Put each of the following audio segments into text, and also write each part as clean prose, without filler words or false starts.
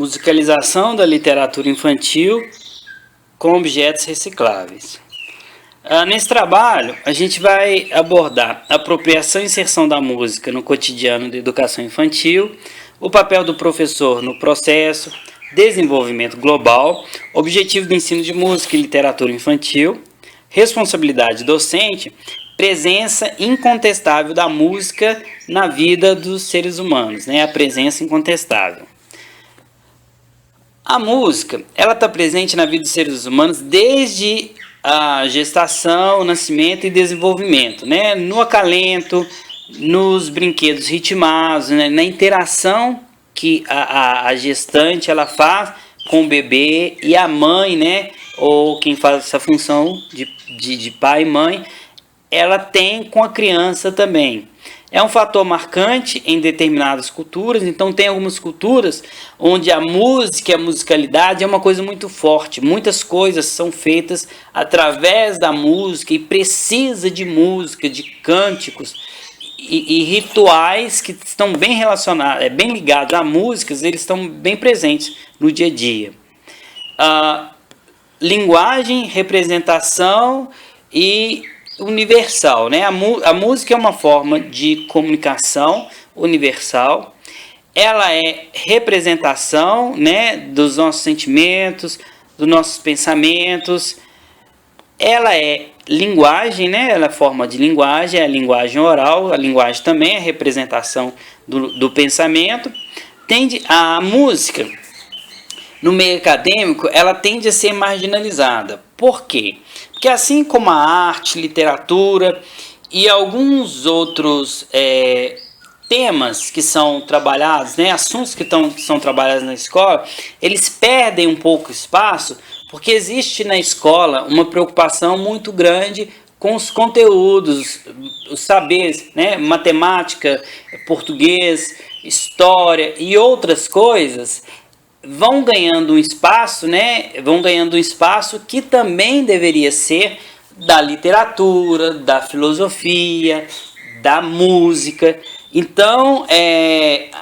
Musicalização da literatura infantil com objetos recicláveis. Nesse trabalho, a gente vai abordar a apropriação e inserção da música no cotidiano da educação infantil, o papel do professor no processo, desenvolvimento global, objetivo do ensino de música e literatura infantil, responsabilidade docente, presença incontestável da música na vida dos seres humanos, né? A presença incontestável. A música, ela está presente na vida dos seres humanos desde a gestação, nascimento e desenvolvimento, né? No acalento, nos brinquedos ritmados, né? Na interação que a gestante ela faz com o bebê e a mãe, né? Ou quem faz essa função de pai e mãe, ela tem com a criança também. É um fator marcante em determinadas culturas, então tem algumas culturas onde a música, a musicalidade é uma coisa muito forte. Muitas coisas são feitas através da música e precisa de música, de cânticos e rituais que estão bem relacionados, bem ligados a músicas, eles estão bem presentes no dia a dia. Linguagem, representação e universal, né? A música é uma forma de comunicação universal. Ela é representação, né, dos nossos sentimentos, dos nossos pensamentos. Ela é linguagem, né? Ela é forma de linguagem, é a linguagem oral. A linguagem também é representação do pensamento. A música, no meio acadêmico, ela tende a ser marginalizada. Por quê? Porque assim como a arte, literatura e alguns outros temas que são trabalhados, né, assuntos que são trabalhados na escola, eles perdem um pouco espaço, porque existe na escola uma preocupação muito grande com os conteúdos, os saberes, né, matemática, português, história e outras coisas, vão ganhando um espaço, né? Vão ganhando um espaço que também deveria ser da literatura, da filosofia, da música. Então,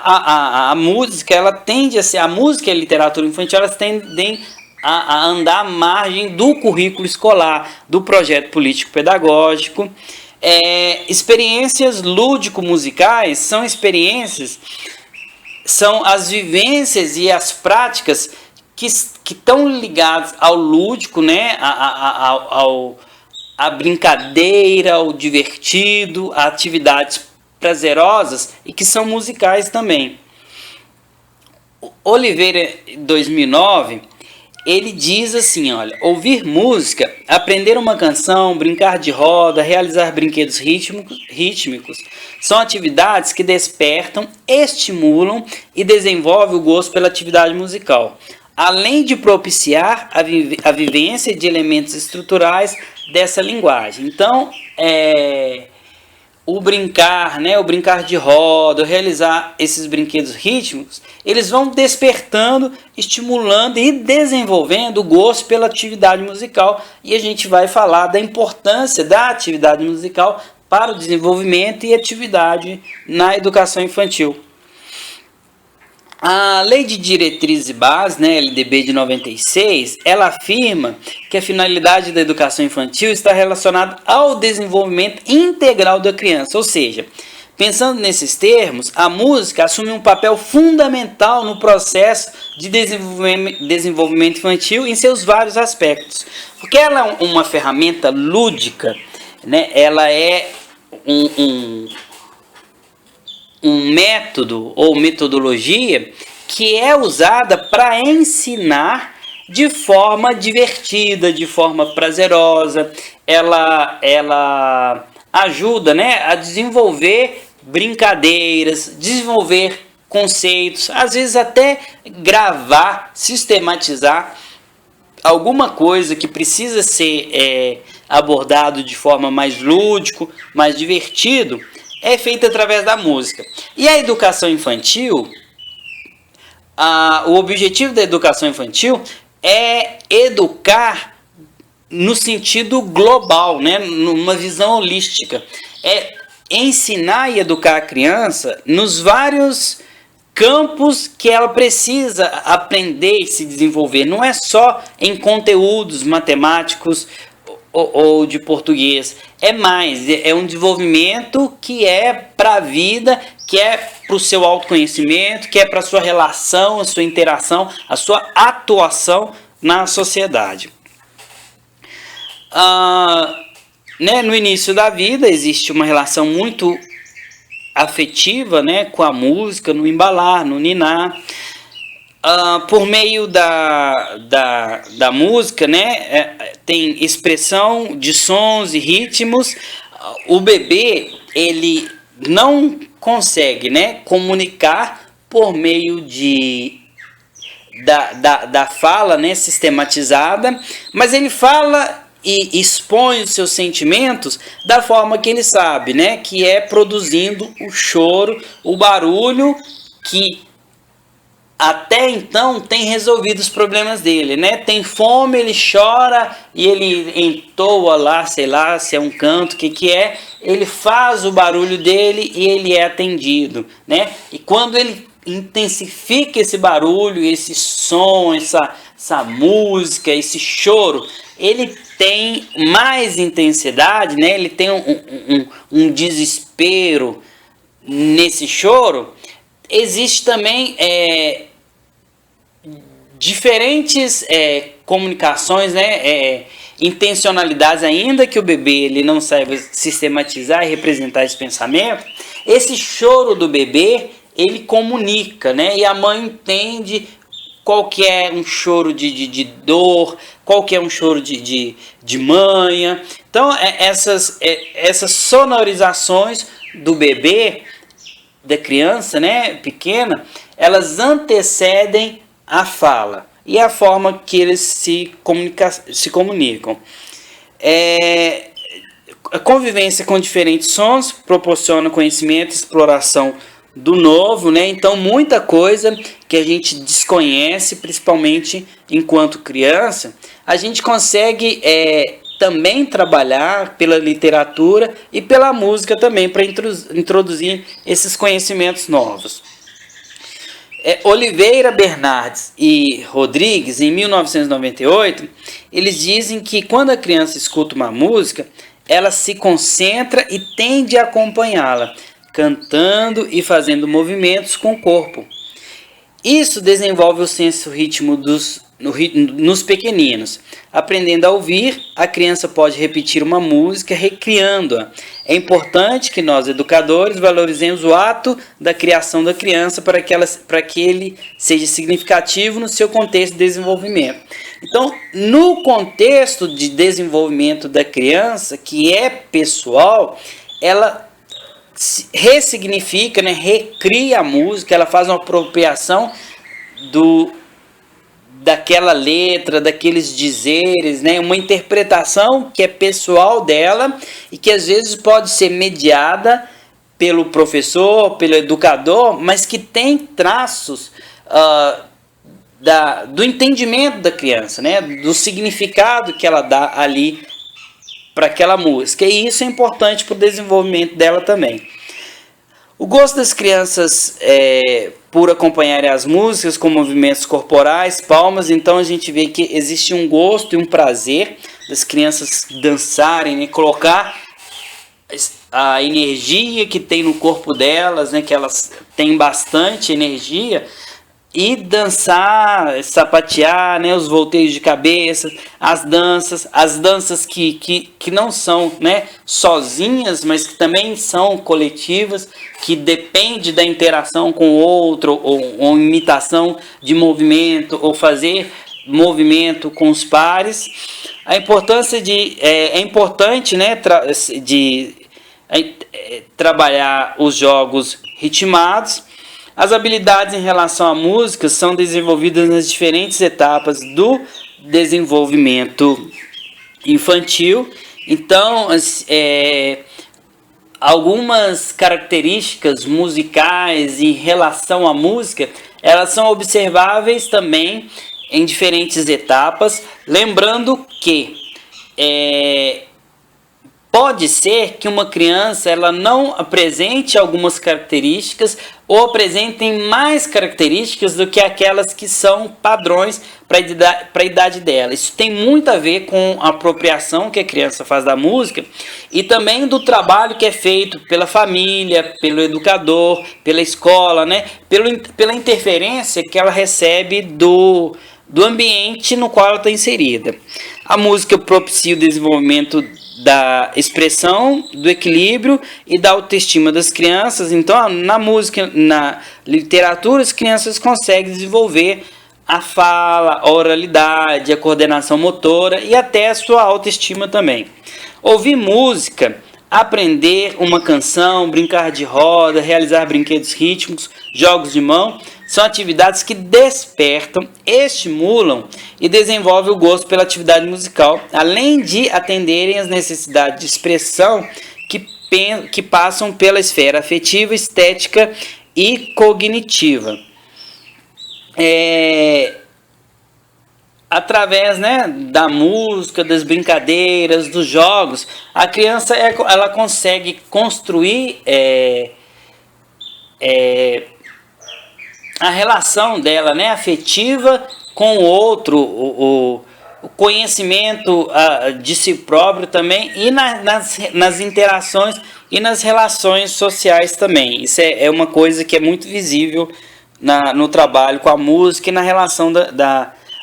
a música, ela tende a ser, a música e a literatura infantil, elas tendem a andar à margem do currículo escolar, do projeto político-pedagógico. Experiências lúdico-musicais são as vivências e as práticas que estão ligadas ao lúdico, né? A brincadeira, ao divertido, a atividades prazerosas e que são musicais também. Oliveira, 2009, ele diz assim, olha, ouvir música, aprender uma canção, brincar de roda, realizar brinquedos rítmicos, são atividades que despertam, estimulam e desenvolvem o gosto pela atividade musical, além de propiciar a vivência de elementos estruturais dessa linguagem. Então, o brincar, né, o brincar de roda, realizar esses brinquedos rítmicos, eles vão despertando, estimulando e desenvolvendo o gosto pela atividade musical. E a gente vai falar da importância da atividade musical para o desenvolvimento e atividade na educação infantil. A Lei de Diretrizes e Bases, né, LDB de 96, ela afirma que a finalidade da educação infantil está relacionada ao desenvolvimento integral da criança, ou seja, pensando nesses termos, a música assume um papel fundamental no processo de desenvolvimento infantil em seus vários aspectos, porque ela é uma ferramenta lúdica, né, ela é um método ou metodologia que é usada para ensinar de forma divertida, de forma prazerosa. Ela ajuda, né, a desenvolver brincadeiras, desenvolver conceitos, às vezes até gravar, sistematizar alguma coisa que precisa ser abordado de forma mais lúdico, mais divertido, é feita através da música. E a educação infantil, o objetivo da educação infantil é educar no sentido global, né? Numa visão holística. É ensinar e educar a criança nos vários campos que ela precisa aprender e se desenvolver. Não é só em conteúdos matemáticos ou de português. É mais, é um desenvolvimento que é para a vida, que é para o seu autoconhecimento, que é para a sua relação, a sua interação, a sua atuação na sociedade. No início da vida existe uma relação muito afetiva, né, com a música, no embalar, no ninar. Por meio da música, né, tem expressão de sons e ritmos. O bebê, ele não consegue, né, comunicar por meio da fala, né, sistematizada, mas ele fala e expõe os seus sentimentos da forma que ele sabe, né, que é produzindo o choro, o barulho que até então tem resolvido os problemas dele, né? Tem fome, ele chora e ele entoa lá, sei lá, se é um canto, o que é, ele faz o barulho dele e ele é atendido, né? E quando ele intensifica esse barulho, esse som, essa música, esse choro, ele tem mais intensidade, né? Ele tem um desespero nesse choro. Existe também diferentes comunicações, né? Intencionalidades, ainda que o bebê ele não saiba sistematizar e representar esse pensamento. Esse choro do bebê, ele comunica, né? E a mãe entende qual que é um choro de dor, qual que é um choro de manha. Então, essas sonorizações do bebê, da criança, né, pequena, elas antecedem a fala e a forma que eles se comunicam. A convivência com diferentes sons proporciona conhecimento e exploração do novo, né? Então, muita coisa que a gente desconhece, principalmente enquanto criança, a gente consegue também trabalhar pela literatura e pela música também para introduzir esses conhecimentos novos. Oliveira, Bernardes e Rodrigues, em 1998, eles dizem que quando a criança escuta uma música, ela se concentra e tende a acompanhá-la, cantando e fazendo movimentos com o corpo. Isso desenvolve o senso ritmo nos pequeninos. Aprendendo a ouvir, a criança pode repetir uma música, recriando-a. É importante que nós, educadores, valorizemos o ato da criação da criança para que ele seja significativo no seu contexto de desenvolvimento. Então, no contexto de desenvolvimento da criança, que é pessoal, ela ressignifica, né, recria a música, ela faz uma apropriação daquela letra, daqueles dizeres, né, uma interpretação que é pessoal dela e que às vezes pode ser mediada pelo professor, pelo educador, mas que tem traços do entendimento da criança, né, do significado que ela dá ali para aquela música, e isso é importante para o desenvolvimento dela também. O gosto das crianças por acompanharem as músicas com movimentos corporais, palmas, então a gente vê que existe um gosto e um prazer das crianças dançarem, né, colocar a energia que tem no corpo delas, né, que elas têm bastante energia, e dançar, sapatear, né, os volteios de cabeça, as danças que não são, né, sozinhas, mas que também são coletivas, que depende da interação com o outro, ou imitação de movimento, ou fazer movimento com os pares. A importância é importante, né, trabalhar os jogos ritmados. As habilidades em relação à música são desenvolvidas nas diferentes etapas do desenvolvimento infantil. Então, algumas características musicais em relação à música, elas são observáveis também em diferentes etapas. Lembrando que Pode ser que uma criança ela não apresente algumas características ou apresentem mais características do que aquelas que são padrões para a idade dela. Isso tem muito a ver com a apropriação que a criança faz da música e também do trabalho que é feito pela família, pelo educador, pela escola, né? Pela interferência que ela recebe do ambiente no qual ela está inserida. A música propicia o desenvolvimento da expressão, do equilíbrio e da autoestima das crianças. Então, na música, na literatura, as crianças conseguem desenvolver a fala, a oralidade, a coordenação motora e até a sua autoestima também. Ouvir música, aprender uma canção, brincar de roda, realizar brinquedos rítmicos, jogos de mão, são atividades que despertam, estimulam e desenvolvem o gosto pela atividade musical, além de atenderem às necessidades de expressão que passam pela esfera afetiva, estética e cognitiva. Através, né, da música, das brincadeiras, dos jogos, a criança ela consegue construir a relação dela, né, afetiva com o outro, o conhecimento de si próprio também e nas interações e nas relações sociais também. Isso é uma coisa que é muito visível no trabalho com a música e na relação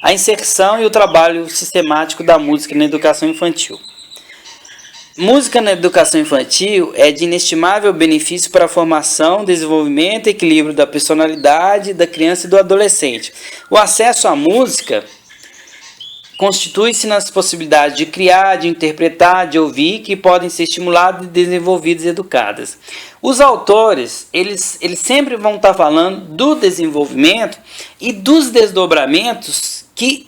a inserção e o trabalho sistemático da música na educação infantil. Música na educação infantil é de inestimável benefício para a formação, desenvolvimento e equilíbrio da personalidade da criança e do adolescente. O acesso à música constitui-se nas possibilidades de criar, de interpretar, de ouvir, que podem ser estimuladas, desenvolvidas e educadas. Os autores, eles sempre vão estar falando do desenvolvimento e dos desdobramentos que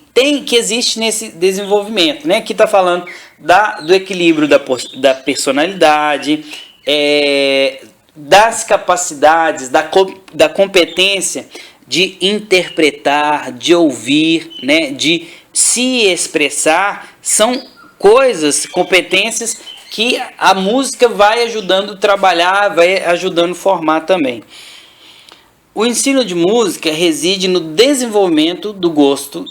existe nesse desenvolvimento, né? Que está falando do equilíbrio da personalidade, das capacidades, da competência de interpretar, de ouvir, né? De se expressar. São coisas, competências que a música vai ajudando a trabalhar, vai ajudando a formar também. O ensino de música reside no desenvolvimento do gosto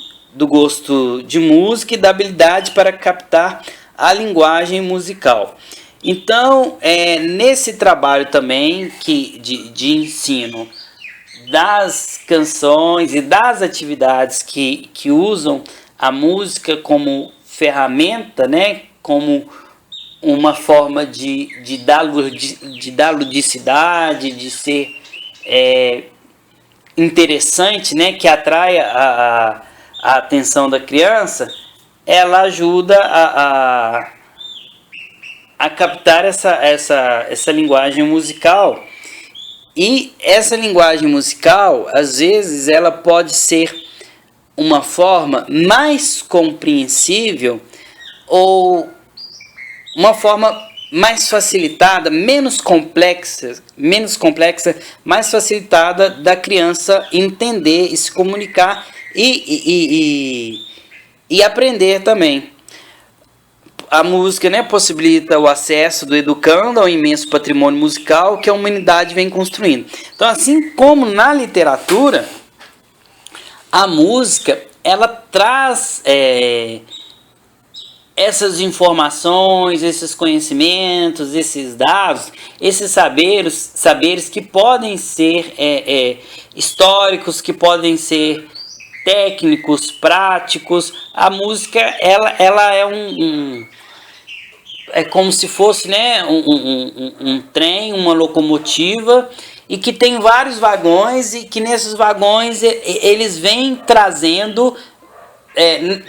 de música e da habilidade para captar a linguagem musical. Então, nesse trabalho também de ensino das canções e das atividades que usam a música como ferramenta, né, como uma forma de dar ludicidade, de ser interessante, né, que atrai a atenção da criança, ela ajuda a captar essa linguagem musical. E essa linguagem musical, às vezes, ela pode ser uma forma mais compreensível ou uma forma mais facilitada, menos complexa, mais facilitada da criança entender e se comunicar e aprender também. A música, né, possibilita o acesso do educando ao imenso patrimônio musical que a humanidade vem construindo. Então, assim como na literatura, a música ela traz essas informações, esses conhecimentos, esses dados, esses saberes que podem ser históricos, que podem ser técnicos, práticos. A música ela é como se fosse, né, um trem, uma locomotiva, e que tem vários vagões, e que nesses vagões eles vêm trazendo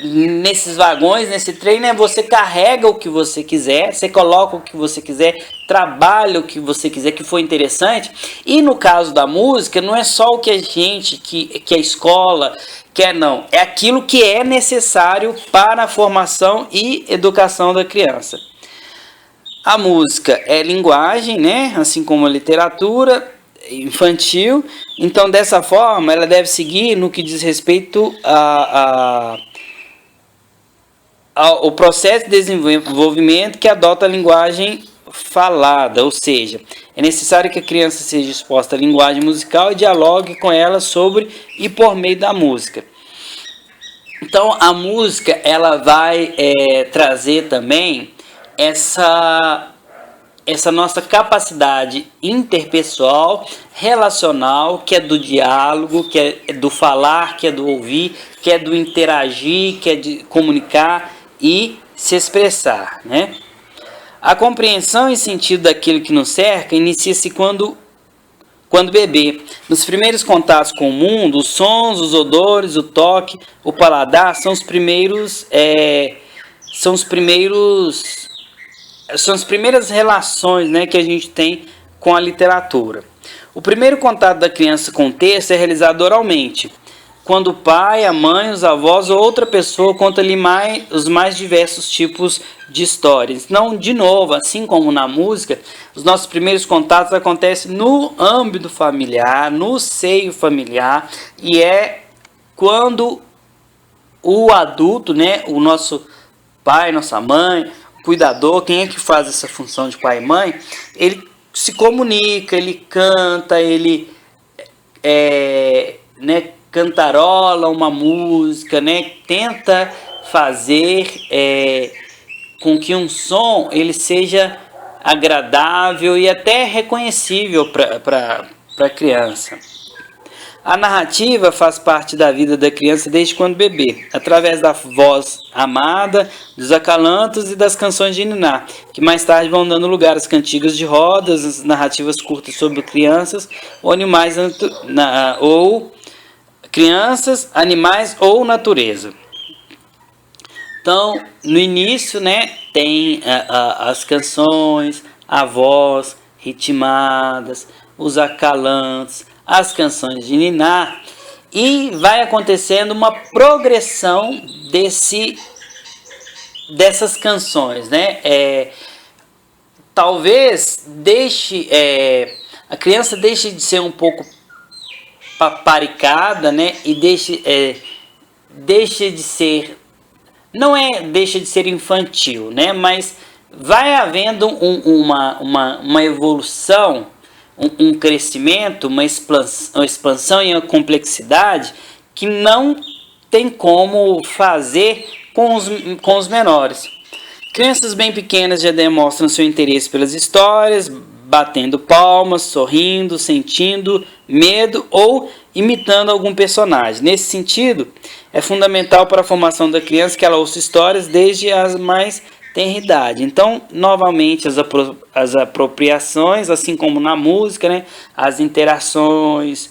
nesses vagões, nesse trem, né, você carrega o que você quiser, você coloca o que você quiser, trabalha o que você quiser, que for interessante. E no caso da música, não é só o que a gente, que a escola quer, não. É aquilo que é necessário para a formação e educação da criança. A música é linguagem, né, assim como a literatura infantil. Então, dessa forma, ela deve seguir no que diz respeito o processo de desenvolvimento que adota a linguagem falada, ou seja, é necessário que a criança seja exposta à linguagem musical e dialogue com ela sobre e por meio da música. Então, a música ela vai trazer também essa nossa capacidade interpessoal, relacional, que é do diálogo, que é do falar, que é do ouvir, que é do interagir, que é de comunicar e se expressar, né? A compreensão e sentido daquilo que nos cerca inicia-se quando bebê. Nos primeiros contatos com o mundo, os sons, os odores, o toque, o paladar são as primeiras relações, né, que a gente tem com a literatura. O primeiro contato da criança com o texto é realizado oralmente, quando o pai, a mãe, os avós ou outra pessoa conta-lhe os mais diversos tipos de histórias. Não, de novo, assim como na música, os nossos primeiros contatos acontecem no âmbito familiar, no seio familiar, e é quando o adulto, né, o nosso pai, nossa mãe, cuidador, quem é que faz essa função de pai e mãe, ele se comunica, ele canta, ele cantarola uma música, né, tenta fazer com que um som ele seja agradável e até reconhecível para a criança. A narrativa faz parte da vida da criança desde quando bebê, através da voz amada, dos acalantos e das canções de niná, que mais tarde vão dando lugar às cantigas de rodas, às narrativas curtas sobre crianças ou animais ou natureza. Então, no início, né, tem as canções, a voz ritmadas, os acalantos, as canções de niná, e vai acontecendo uma progressão dessas canções, né? Talvez a criança deixe de ser um pouco paparicada, né? E deixe de ser, deixa de ser infantil, né? Mas vai havendo uma evolução, um crescimento, uma expansão e uma complexidade que não tem como fazer com os menores. Crianças bem pequenas já demonstram seu interesse pelas histórias, batendo palmas, sorrindo, sentindo medo ou imitando algum personagem. Nesse sentido, é fundamental para a formação da criança que ela ouça histórias desde as mais tenra idade. Então, novamente, as apropriações, assim como na música, né, as interações,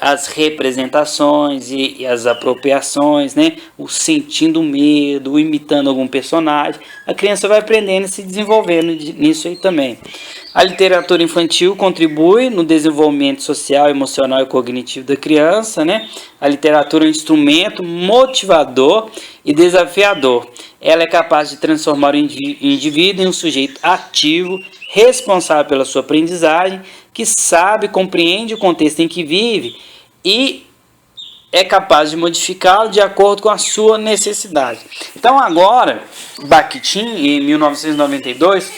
as representações e as apropriações, né, o sentindo medo, o imitando algum personagem, a criança vai aprendendo e se desenvolvendo nisso aí também. A literatura infantil contribui no desenvolvimento social, emocional e cognitivo da criança, né? A literatura é um instrumento motivador e desafiador. Ela é capaz de transformar o indivíduo em um sujeito ativo, responsável pela sua aprendizagem, que sabe, compreende o contexto em que vive e é capaz de modificá-lo de acordo com a sua necessidade. Então agora, Bakhtin, em 1992,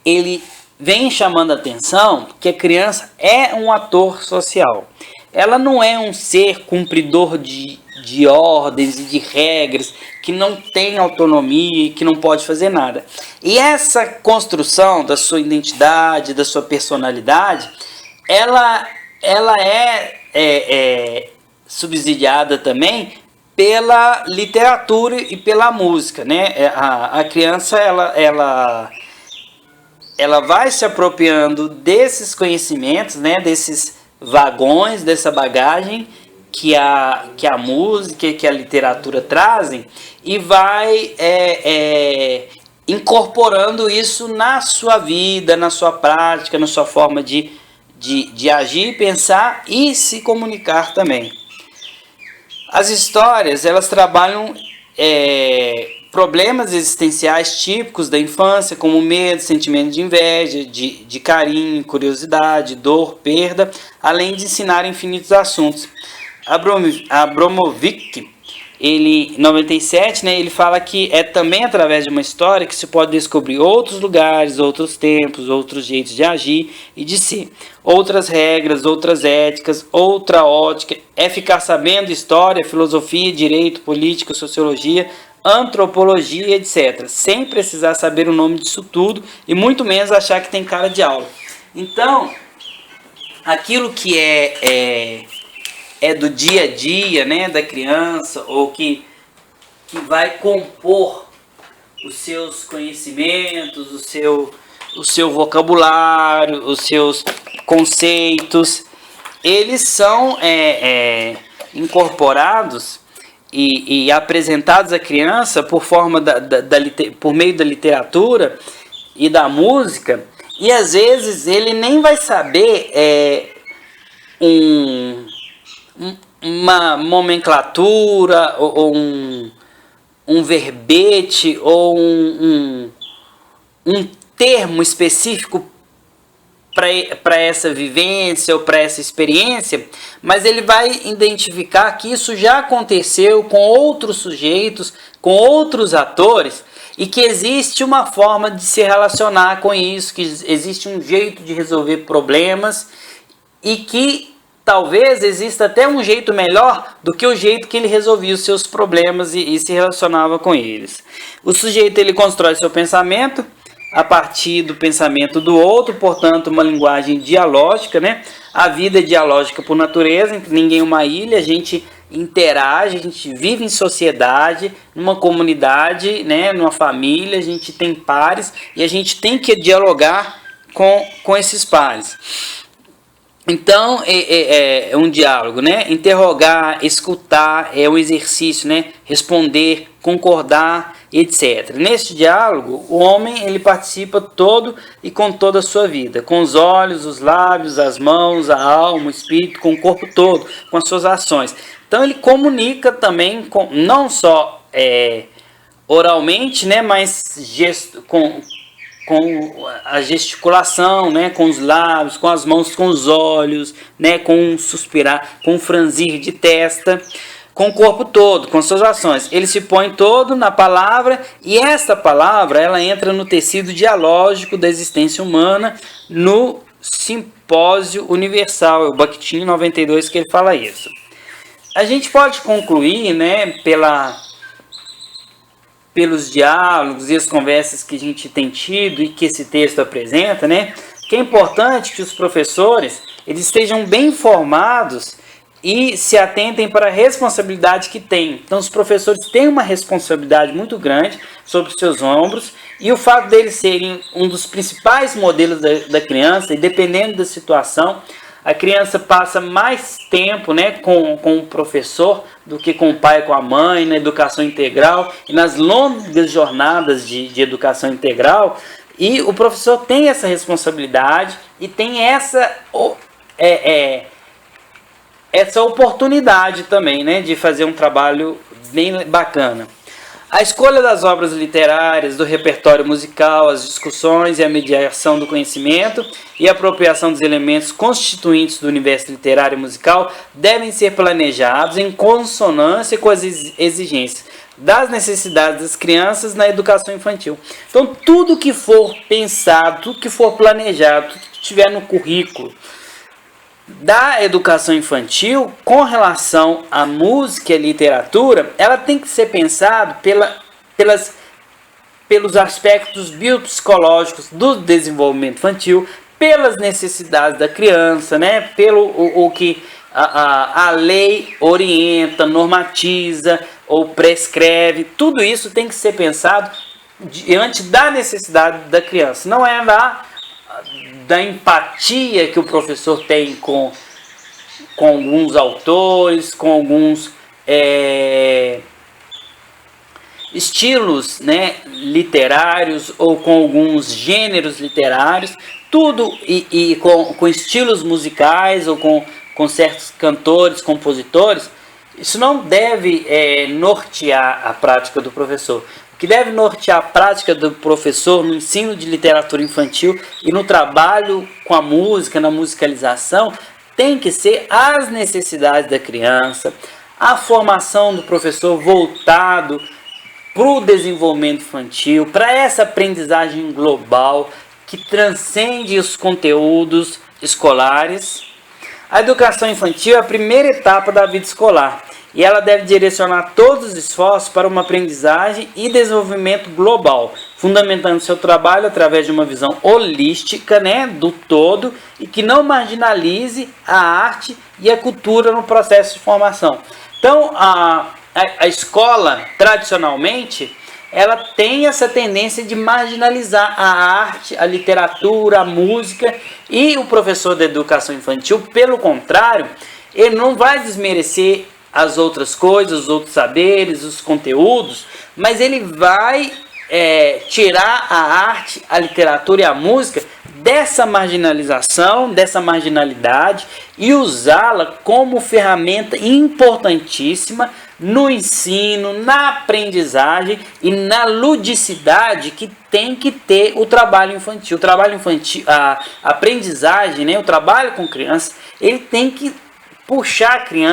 ele vem chamando a atenção que a criança é um ator social. Ela não é um ser cumpridor de ordens e de regras, que não tem autonomia e que não pode fazer nada. E essa construção da sua identidade, da sua personalidade, ela é subsidiada também pela literatura e pela música, né? A criança ela vai se apropriando desses conhecimentos, né? Desses vagões, dessa bagagem que a música, que a literatura trazem, e vai incorporando isso na sua vida, na sua prática, na sua forma de agir, pensar e se comunicar também. As histórias, elas trabalham problemas existenciais típicos da infância, como medo, sentimento de inveja, de carinho, curiosidade, dor, perda, além de ensinar infinitos assuntos. Abramovich, ele, 97, né, ele fala que é também através de uma história que se pode descobrir outros lugares, outros tempos, outros jeitos de agir e de ser, outras regras, outras éticas, outra ótica. É ficar sabendo história, filosofia, direito, política, sociologia, antropologia, etc., sem precisar saber o nome disso tudo e muito menos achar que tem cara de aula. Então, aquilo que é do dia a dia, né, da criança, ou que vai compor os seus conhecimentos, o seu vocabulário, os seus conceitos, eles são incorporados e apresentados à criança por forma por meio da literatura e da música, e às vezes ele nem vai saber uma nomenclatura ou um verbete ou um termo específico para essa vivência ou para essa experiência, mas ele vai identificar que isso já aconteceu com outros sujeitos, com outros atores, e que existe uma forma de se relacionar com isso, que existe um jeito de resolver problemas, e que talvez exista até um jeito melhor do que o jeito que ele resolvia os seus problemas e se relacionava com eles. O sujeito, ele constrói seu pensamento a partir do pensamento do outro, portanto uma linguagem dialógica, né? A vida é dialógica por natureza, ninguém é uma ilha, a gente interage, a gente vive em sociedade, numa comunidade, né? Numa família, a gente tem pares e a gente tem que dialogar com esses pares. Então, é um diálogo, né? Interrogar, escutar, é um exercício, né? Responder, concordar, etc. Neste diálogo, o homem, ele participa todo e com toda a sua vida, com os olhos, os lábios, as mãos, a alma, o espírito, com o corpo todo, com as suas ações. Então, ele comunica também, não só oralmente, né? Mas com a gesticulação, né, com os lábios, com as mãos, com os olhos, né, com um suspirar, com um franzir de testa, com o corpo todo, com suas ações. Ele se põe todo na palavra, e essa palavra, ela entra no tecido dialógico da existência humana, no Simpósio Universal, é o Bakhtin 92 que ele fala isso. A gente pode concluir, né, pelos diálogos e as conversas que a gente tem tido e que esse texto apresenta, né, que é importante que os professores eles estejam bem informados e se atentem para a responsabilidade que têm. Então, os professores têm uma responsabilidade muito grande sobre os seus ombros, e o fato deles serem um dos principais modelos da criança, e dependendo da situação, a criança passa mais tempo, né, com o professor do que com o pai e com a mãe, na educação integral e nas longas jornadas de educação integral. E o professor tem essa responsabilidade e tem essa oportunidade também, né, de fazer um trabalho bem bacana. A escolha das obras literárias, do repertório musical, as discussões e a mediação do conhecimento e a apropriação dos elementos constituintes do universo literário e musical devem ser planejados em consonância com as exigências das necessidades das crianças na educação infantil. Então, tudo que for pensado, tudo que for planejado, tudo que estiver no currículo da educação infantil com relação à música e à literatura, ela tem que ser pensado pelos aspectos biopsicológicos do desenvolvimento infantil, pelas necessidades da criança, né? Pelo o que a lei orienta, normatiza ou prescreve. Tudo isso tem que ser pensado diante da necessidade da criança. Não é da empatia que o professor tem com alguns autores, com alguns estilos, né, literários, ou com alguns gêneros literários, tudo e com estilos musicais, ou com certos cantores, compositores. Isso não deve nortear a prática do professor. O que deve nortear a prática do professor no ensino de literatura infantil e no trabalho com a música, na musicalização, tem que ser as necessidades da criança, a formação do professor voltado para o desenvolvimento infantil, para essa aprendizagem global que transcende os conteúdos escolares. A educação infantil é a primeira etapa da vida escolar e ela deve direcionar todos os esforços para uma aprendizagem e desenvolvimento global, fundamentando seu trabalho através de uma visão holística, do todo, e que não marginalize a arte e a cultura no processo de formação. Então, a escola, tradicionalmente, ela tem essa tendência de marginalizar a arte, a literatura, a música, e o professor da educação infantil, pelo contrário, ele não vai desmerecer as outras coisas, os outros saberes, os conteúdos, mas ele vai tirar a arte, a literatura e a música dessa marginalização, dessa marginalidade, e usá-la como ferramenta importantíssima no ensino, na aprendizagem e na ludicidade que tem que ter o trabalho infantil. O trabalho infantil, a aprendizagem, o trabalho com crianças, ele tem que puxar a criança